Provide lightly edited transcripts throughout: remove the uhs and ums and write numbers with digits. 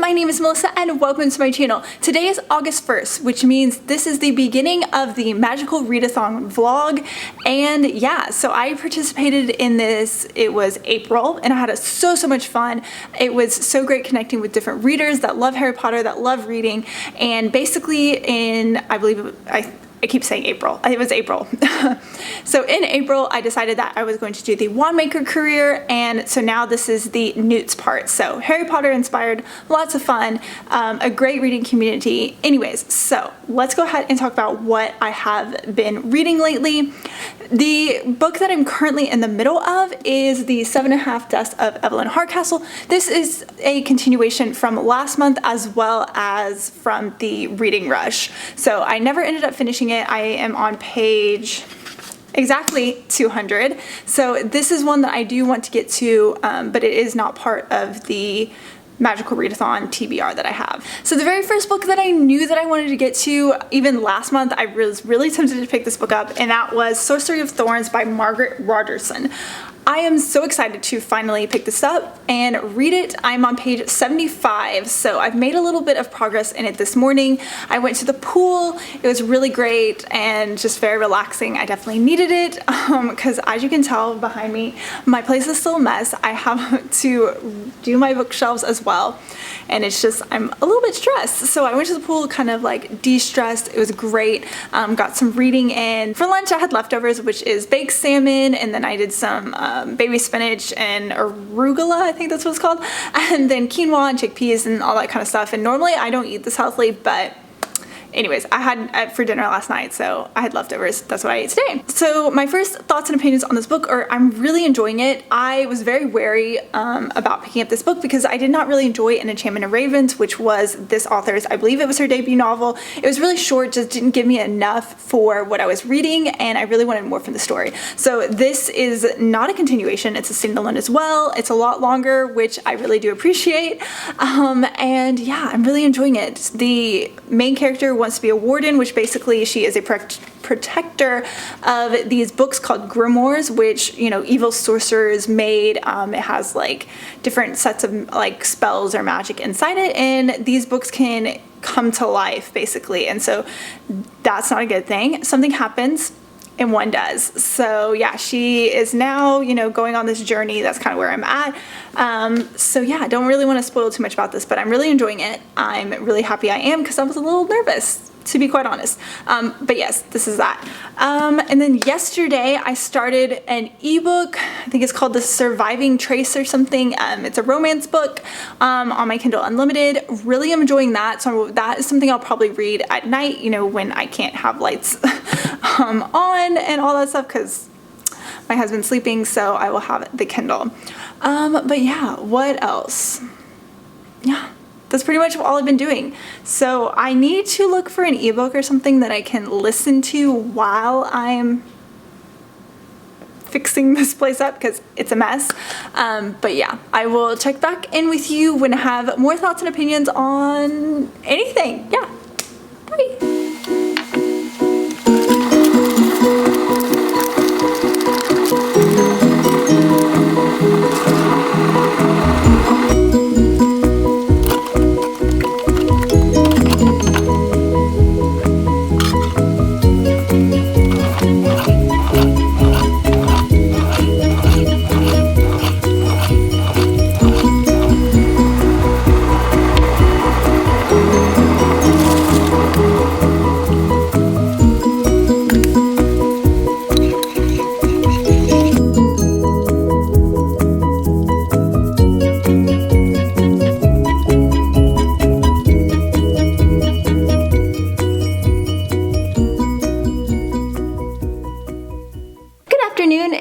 my name is Melissa and welcome to my channel. Today is August 1st, which means this is the beginning of the Magical Readathon vlog. And yeah, so I participated in this, it was April, and I had so much fun. It was so great connecting with different readers that love Harry Potter, that love reading. And basically I keep saying April. It was April. So in April, I decided that I was going to do the Wandmaker career, and so now this is the NEWTs part. So Harry Potter inspired, lots of fun, a great reading community. Anyways, so let's go ahead and talk about what I have been reading lately. The book that I'm currently in the middle of is the 7.5 Deaths of Evelyn Hardcastle. This is a continuation from last month as well as from the reading rush. So I never ended up finishing it. I am on page exactly 200. So this is one that I do want to get to, but it is not part of the Magical Readathon TBR that I have. So the very first book that I knew that I wanted to get to, even last month, I was really tempted to pick this book up, and that was Sorcery of Thorns by Margaret Rogerson. I am so excited to finally pick this up and read it. I'm on page 75, so I've made a little bit of progress in it this morning. I went to the pool. It was really great and just very relaxing. I definitely needed it because as you can tell behind me, my place is still a mess. I have to do my bookshelves as well, and it's just, I'm a little bit stressed. So I went to the pool, kind of like de-stressed. It was great. Got some reading in. For lunch, I had leftovers, which is baked salmon, and then I did some baby spinach and arugula, I think that's what it's called, and then quinoa and chickpeas and all that kind of stuff. And normally I don't eat this healthily, but anyways, I had it for dinner last night, so I had leftovers. That's what I ate today. So my first thoughts and opinions on this book are I'm really enjoying it. I was very wary about picking up this book because I did not really enjoy An Enchantment of Ravens, which was this author's, I believe it was her debut novel. It was really short, just didn't give me enough for what I was reading, and I really wanted more from the story. So this is not a continuation, it's a standalone as well. It's a lot longer, which I really do appreciate. And yeah, I'm really enjoying it. The main character wants to be a warden, which basically she is a protector of these books called grimoires, which, you know, evil sorcerers made. It has like different sets of like spells or magic inside it, and these books can come to life basically, and so that's not a good thing. Something happens and one does. So yeah, she is now, you know, going on this journey. That's kind of where I'm at. So yeah, I don't really want to spoil too much about this, but I'm really enjoying it. I'm really happy I am, because I was a little nervous, to be quite honest. But yes, this is that. And then yesterday I started an ebook. I think it's called The Surviving Trace or something. It's a romance book on my Kindle Unlimited. Really enjoying that. So that is something I'll probably read at night, you know, when I can't have lights on and all that stuff, because my husband's sleeping, so I will have the Kindle. But yeah, what else? Yeah, that's pretty much all I've been doing. So I need to look for an ebook or something that I can listen to while I'm fixing this place up, because it's a mess. But yeah, I will check back in with you when I have more thoughts and opinions on anything. Yeah, bye.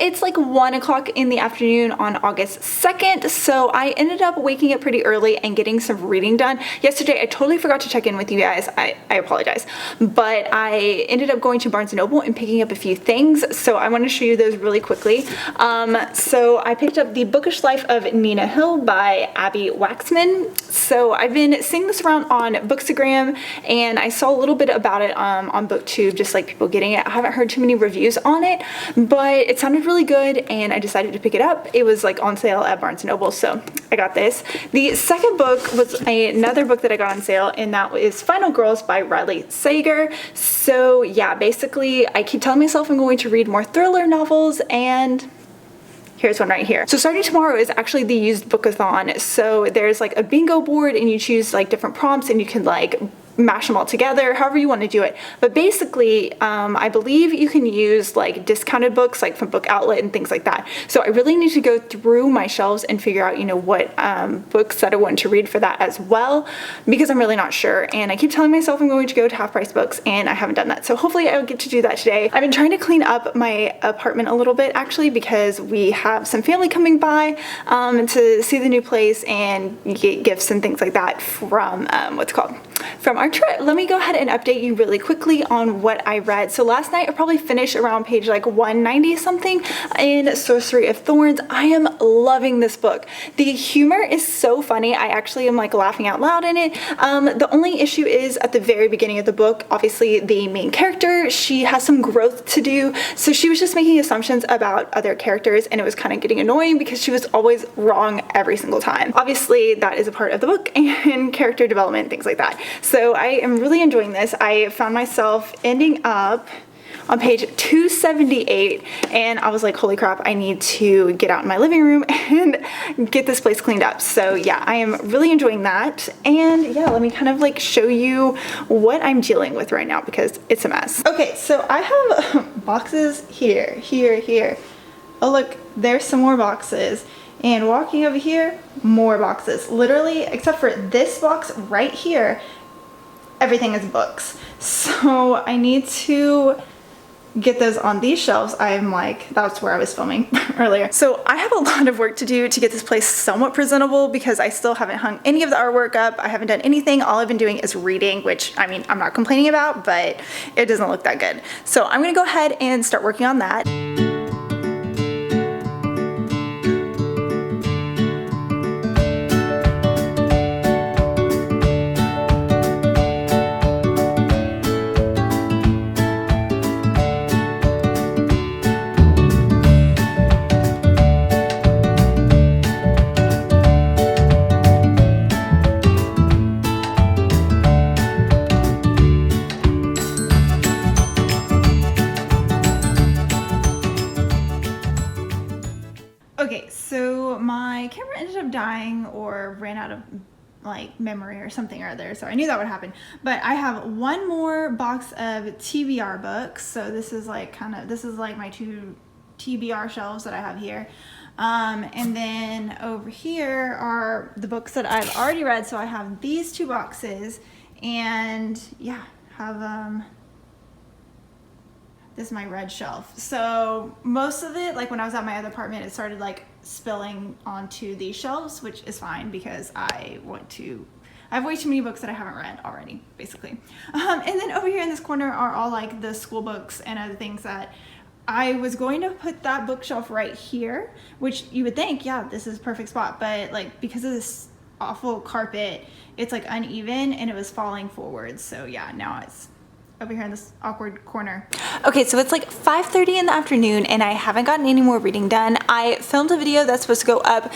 It's like 1 o'clock in the afternoon on August 2nd, so I ended up waking up pretty early and getting some reading done. Yesterday I totally forgot to check in with you guys. I apologize, but I ended up going to Barnes & Noble and picking up a few things, so I want to show you those really quickly. So I picked up The Bookish Life of Nina Hill by Abby Waxman. so I've been seeing this around on Bookstagram, and I saw a little bit about it on BookTube, just like people getting it. I haven't heard too many reviews on it, but it sounded really good, and I decided to pick it up. It was like on sale at Barnes & Noble, so I got this. The second book was another book that I got on sale, and that is Final Girls by Riley Sager. So yeah, basically I keep telling myself I'm going to read more thriller novels, and here's one right here. So starting tomorrow is actually the Used-book-a-thon. So there's like a bingo board, and you choose like different prompts, and you can like mash them all together, however you want to do it. But basically, I believe you can use like discounted books like from Book Outlet and things like that. So I really need to go through my shelves and figure out, you know, what books that I want to read for that as well, because I'm really not sure. And I keep telling myself I'm going to go to Half Price Books, and I haven't done that. So hopefully I'll get to do that today. I've been trying to clean up my apartment a little bit actually, because we have some family coming by to see the new place and get gifts and things like that from from our trip. Let me go ahead and update you really quickly on what I read. So last night I probably finished around page like 190 something in Sorcery of Thorns. I am loving this book. The humor is so funny. I actually am like laughing out loud in it. The only issue is at the very beginning of the book, obviously the main character, she has some growth to do. So she was just making assumptions about other characters, and it was kind of getting annoying because she was always wrong every single time. Obviously that is a part of the book and character development, things like that. So I am really enjoying this. I found myself ending up on page 278, and I was like, holy crap, I need to get out in my living room and get this place cleaned up. So yeah, I am really enjoying that. And yeah, let me kind of like show you what I'm dealing with right now, because it's a mess. Okay, so I have boxes here. Oh look, there's some more boxes. And walking over here, more boxes. Literally, except for this box right here, everything is books. So I need to get those on these shelves. I'm like, that's where I was filming earlier. So I have a lot of work to do to get this place somewhat presentable, because I still haven't hung any of the artwork up. I haven't done anything. All I've been doing is reading, which I mean, I'm not complaining about, but it doesn't look that good. So I'm gonna go ahead and start working on that. Okay, so my camera ended up dying or ran out of like memory or something or other, so I knew that would happen. But I have one more box of TBR books. So this is like my two TBR shelves that I have here. And then over here are the books that I've already read. So I have these two boxes, and yeah, have this is my red shelf. So most of it, like when I was at my other apartment, it started like spilling onto these shelves, which is fine because I have way too many books that I haven't read already, basically. And then over here in this corner are all like the school books and other things that I was going to put that bookshelf right here, which you would think, yeah, this is a perfect spot. But like, because of this awful carpet, it's like uneven and it was falling forward. So yeah, now it's over here in this awkward corner. Okay, so it's like 5:30 in the afternoon and I haven't gotten any more reading done. I filmed a video that's supposed to go up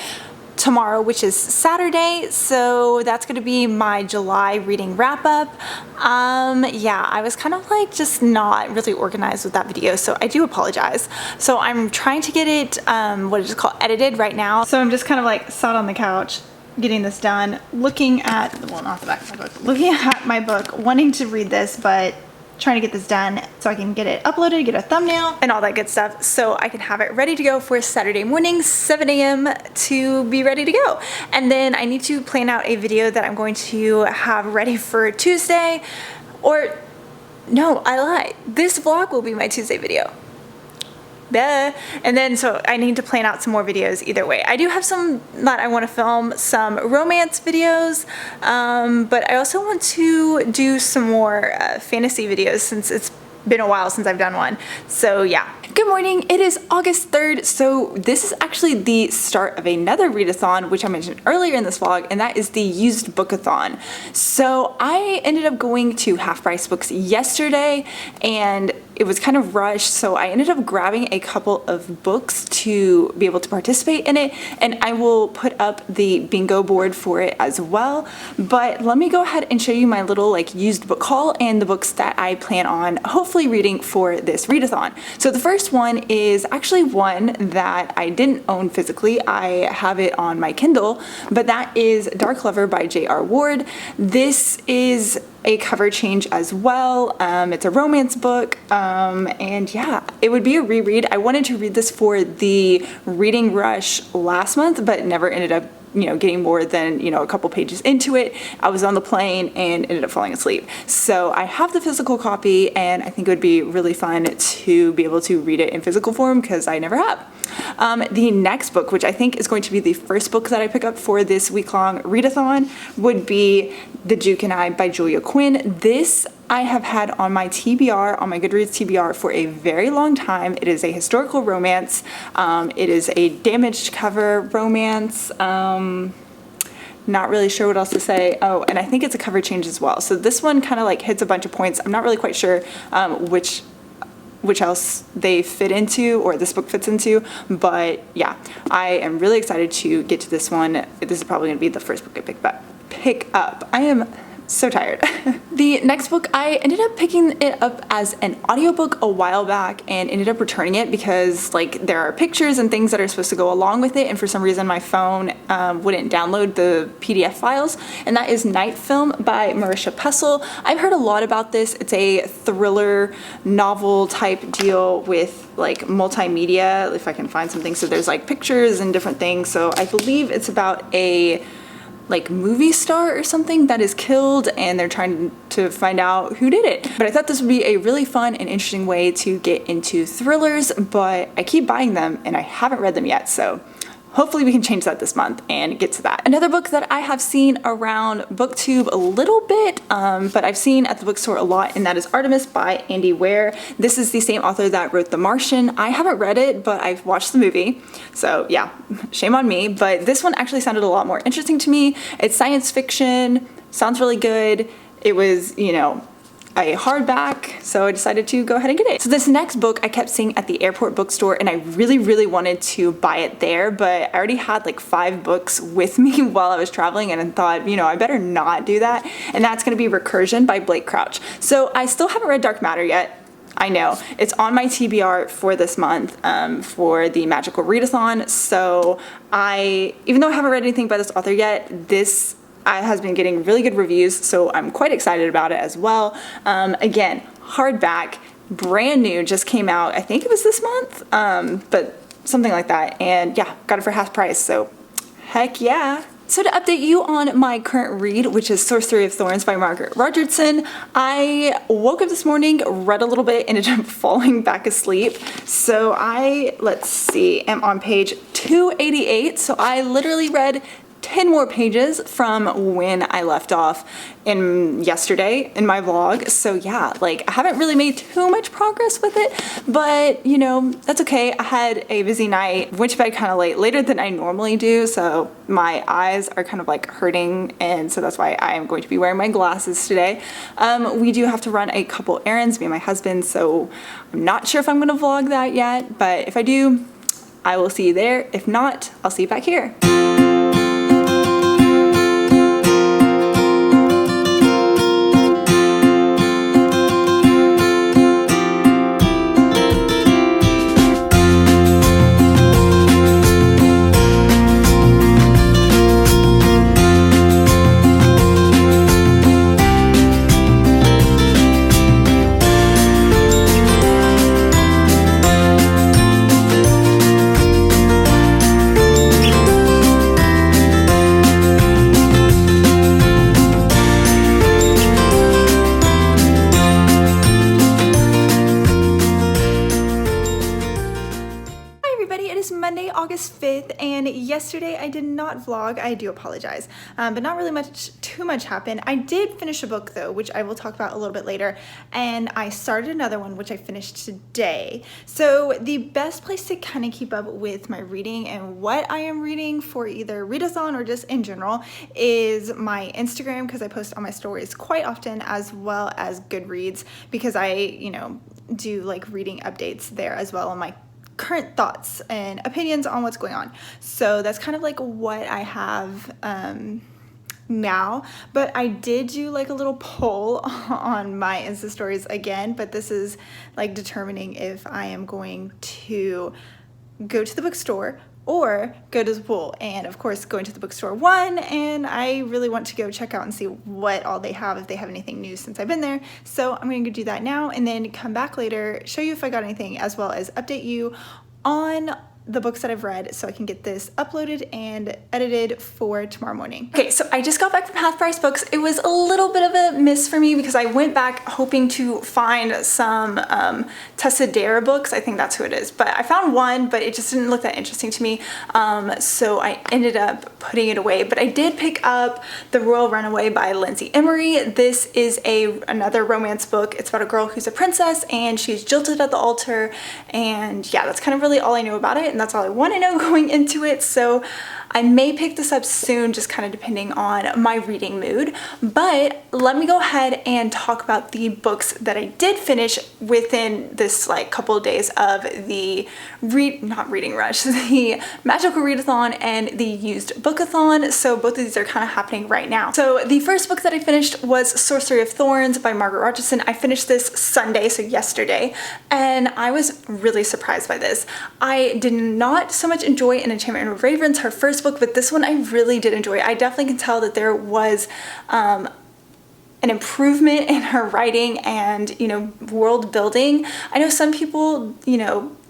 tomorrow, which is Saturday, so that's going to be my July reading wrap up. Yeah, I was kind of like just not really organized with that video, so I do apologize. So I'm trying to get it what is it called, edited right now. So I'm just kind of like sat on the couch getting this done, looking at, well, not the back of my book, looking at my book, wanting to read this, but trying to get this done so I can get it uploaded, get a thumbnail and all that good stuff, so I can have it ready to go for Saturday morning, 7 a.m. to be ready to go. And then I need to plan out a video that I'm going to have ready for Tuesday, or no, I lied. This vlog will be my Tuesday video. Duh. And then so I need to plan out some more videos either way. I do have some that I want to film, some romance videos, but I also want to do some more fantasy videos since it's been a while since I've done one. So yeah. Good morning, it is August 3rd, so this is actually the start of another readathon, which I mentioned earlier in this vlog, and that is the Usedbookathon. So I ended up going to Half Price Books yesterday, and it was kind of rushed, so I ended up grabbing a couple of books to be able to participate in it, and I will put up the bingo board for it as well. But let me go ahead and show you my little like used book haul and the books that I plan on hopefully reading for this readathon. So the first one is actually one that I didn't own physically. I have it on my Kindle, but that is Dark Lover by J.R. Ward. This is a cover change as well. It's a romance book, and yeah, it would be a reread. I wanted to read this for the reading rush last month, but never ended up getting more than, a couple pages into it. I was on the plane and ended up falling asleep. So I have the physical copy, and I think it would be really fun to be able to read it in physical form because I never have. The next book, which I think is going to be the first book that I pick up for this week-long readathon, would be The Duke and I by Julia Quinn. This I have had on my TBR, on my Goodreads TBR for a very long time. It is a historical romance. It is a damaged cover romance. Not really sure what else to say. Oh, and I think it's a cover change as well. So this one kind of like hits a bunch of points. I'm not really quite sure which else they fit into, or this book fits into, but yeah, I am really excited to get to this one. This is probably gonna be the first book I pick up. I am so tired. The next book, I ended up picking it up as an audiobook a while back and ended up returning it because like there are pictures and things that are supposed to go along with it, and for some reason my phone wouldn't download the PDF files, and that is Night Film by Marisha Pessl. I've heard a lot about this. It's a thriller novel type deal with like multimedia, if I can find something. So there's like pictures and different things. So I believe it's about a like movie star or something that is killed, and they're trying to find out who did it. But I thought this would be a really fun and interesting way to get into thrillers, but I keep buying them and I haven't read them yet, so hopefully we can change that this month and get to that. Another book that I have seen around BookTube a little bit, but I've seen at the bookstore a lot, and that is Artemis by Andy Weir. This is the same author that wrote The Martian. I haven't read it, but I've watched the movie, so yeah, shame on me. But this one actually sounded a lot more interesting to me. It's science fiction, sounds really good. It was, a hardback, so I decided to go ahead and get it. So this next book I kept seeing at the airport bookstore, and I really wanted to buy it there, but I already had like 5 books with me while I was traveling, and I thought, I better not do that. And that's gonna be Recursion by Blake Crouch. So I still haven't read Dark Matter yet. I know, it's on my TBR for this month for the Magical Readathon. So even though I haven't read anything by this author yet, this has been getting really good reviews, so I'm quite excited about it as well. Again, hardback, brand new, just came out, I think it was this month, but something like that. And yeah, got it for half price, so heck yeah. So to update you on my current read, which is Sorcery of Thorns by Margaret Rogerson, I woke up this morning, read a little bit, ended up falling back asleep. So let's see, am on page 288, so I literally read 10 more pages from when I left off yesterday in my vlog. So yeah, like I haven't really made too much progress with it, but that's okay. I had a busy night, went to bed kind of later than I normally do, so my eyes are kind of like hurting, and so that's why I am going to be wearing my glasses today. We do have to run a couple errands, me and my husband, so I'm not sure if I'm gonna vlog that yet, but if I do, I will see you there. If not, I'll see you back here. yesterday I did not vlog. I do apologize, but not really too much happened. I did finish a book though, which I will talk about a little bit later, and I started another one which I finished today. So the best place to kind of keep up with my reading and what I am reading for either readathon or just in general is my Instagram, because I post on my stories quite often, as well as Goodreads, because I, do like reading updates there as well on my current thoughts and opinions on what's going on. So that's kind of like what I have now, but I did do like a little poll on my Insta stories again, but this is like determining if I am going to go to the bookstore or go to the pool. And of course, going to the bookstore won, and I really want to go check out and see what all they have, if they have anything new since I've been there. So I'm gonna go do that now and then come back later, show you if I got anything, as well as update you on the books that I've read so I can get this uploaded and edited for tomorrow morning. Okay, so I just got back from Half Price Books. It was a little bit of a miss for me because I went back hoping to find some TBR books. I think that's who it is, but I found one, but it just didn't look that interesting to me. So I ended up putting it away, but I did pick up The Royal Runaway by Lindsay Emery. This is another romance book. It's about a girl who's a princess and she's jilted at the altar, and yeah, that's kind of really all I know about it, and that's all I want to know going into it. So I may pick this up soon, just kind of depending on my reading mood. But let me go ahead and talk about the books that I did finish within this like couple of days of the not reading rush, the Magical Readathon and the Used-book-a-thon. So both of these are kind of happening right now. So the first book that I finished was Sorcery of Thorns by Margaret Rogerson. I finished this Sunday, so yesterday, and I was really surprised by this. I did not so much enjoy An Enchantment of Ravens, her first book, but this one I really did enjoy. I definitely can tell that there was an improvement in her writing and, world building. I know some people,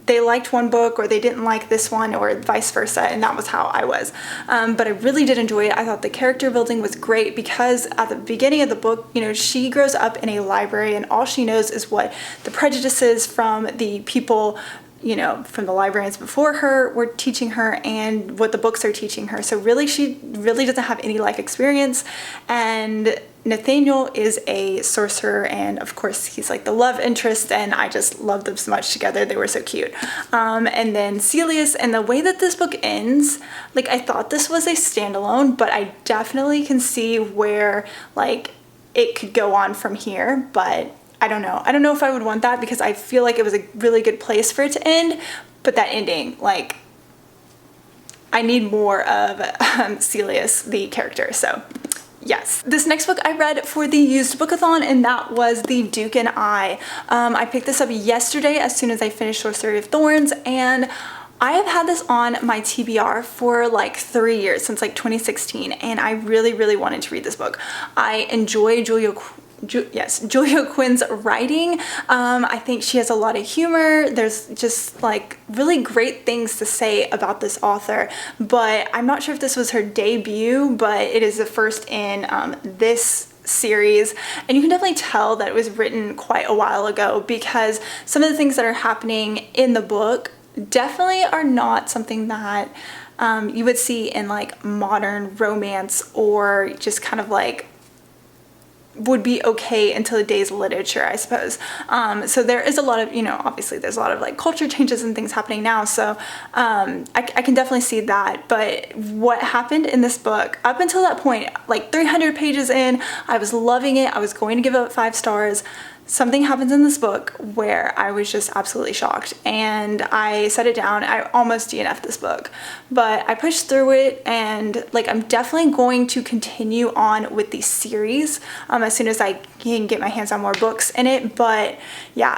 they liked one book or they didn't like this one, or vice versa, and that was how I was. But I really did enjoy it. I thought the character building was great because at the beginning of the book, she grows up in a library and all she knows is what the prejudices from the people from the librarians before her were teaching her and what the books are teaching her. So really, she really doesn't have any life experience. And Nathaniel is a sorcerer, and of course he's like the love interest, and I just loved them so much together. They were so cute. And then Celius, and the way that this book ends, like I thought this was a standalone, but I definitely can see where like it could go on from here, but I don't know. I don't know if I would want that because I feel like it was a really good place for it to end, but that ending, like, I need more of Celius, the character, so yes. This next book I read for the Usedbookathon, and that was The Duke and I. I picked this up yesterday as soon as I finished Sorcery of Thorns, and I have had this on my TBR for like 3 years, since like 2016, and I really, really wanted to read this book. I enjoy Julia Quinn's writing. I think she has a lot of humor. There's just like really great things to say about this author, but I'm not sure if this was her debut, but it is the first in this series, and you can definitely tell that it was written quite a while ago because some of the things that are happening in the book definitely are not something that you would see in like modern romance, or just kind of like would be okay in today's literature, I suppose. So there is a lot of, obviously there's a lot of like culture changes and things happening now. So I can definitely see that. But what happened in this book, up until that point, like 300 pages in, I was loving it. I was going to give it 5 stars. Something happens in this book where I was just absolutely shocked, and I set it down. I almost DNF'd this book, but I pushed through it, and like I'm definitely going to continue on with the series as soon as I can get my hands on more books in it. But yeah,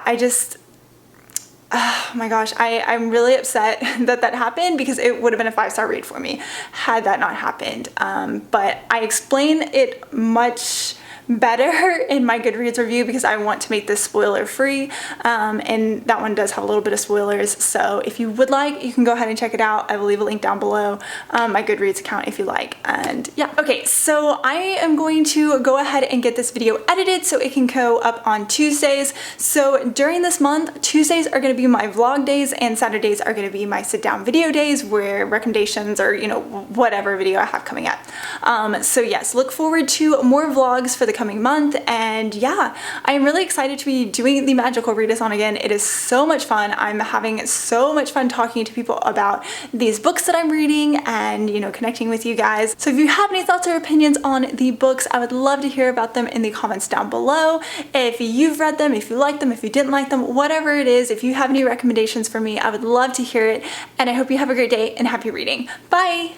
oh my gosh, I'm really upset that happened, because it would have been a 5-star read for me had that not happened. But I explain it much better in my Goodreads review because I want to make this spoiler free, and that one does have a little bit of spoilers. So if you would like, you can go ahead and check it out. I will leave a link down below, my Goodreads account if you like. And yeah, okay, so I am going to go ahead and get this video edited so it can go up on Tuesdays. So during this month, Tuesdays are going to be my vlog days and Saturdays are going to be my sit down video days where recommendations or, you know, whatever video I have coming up. So yes, look forward to more vlogs for the coming month. And yeah, I am really excited to be doing the Magical Readathon again. It is so much fun. I'm having so much fun talking to people about these books that I'm reading and, you know, connecting with you guys. So if you have any thoughts or opinions on the books, I would love to hear about them in the comments down below. If you've read them, if you like them, if you didn't like them, whatever it is, if you have any recommendations for me, I would love to hear it. And I hope you have a great day and happy reading. Bye!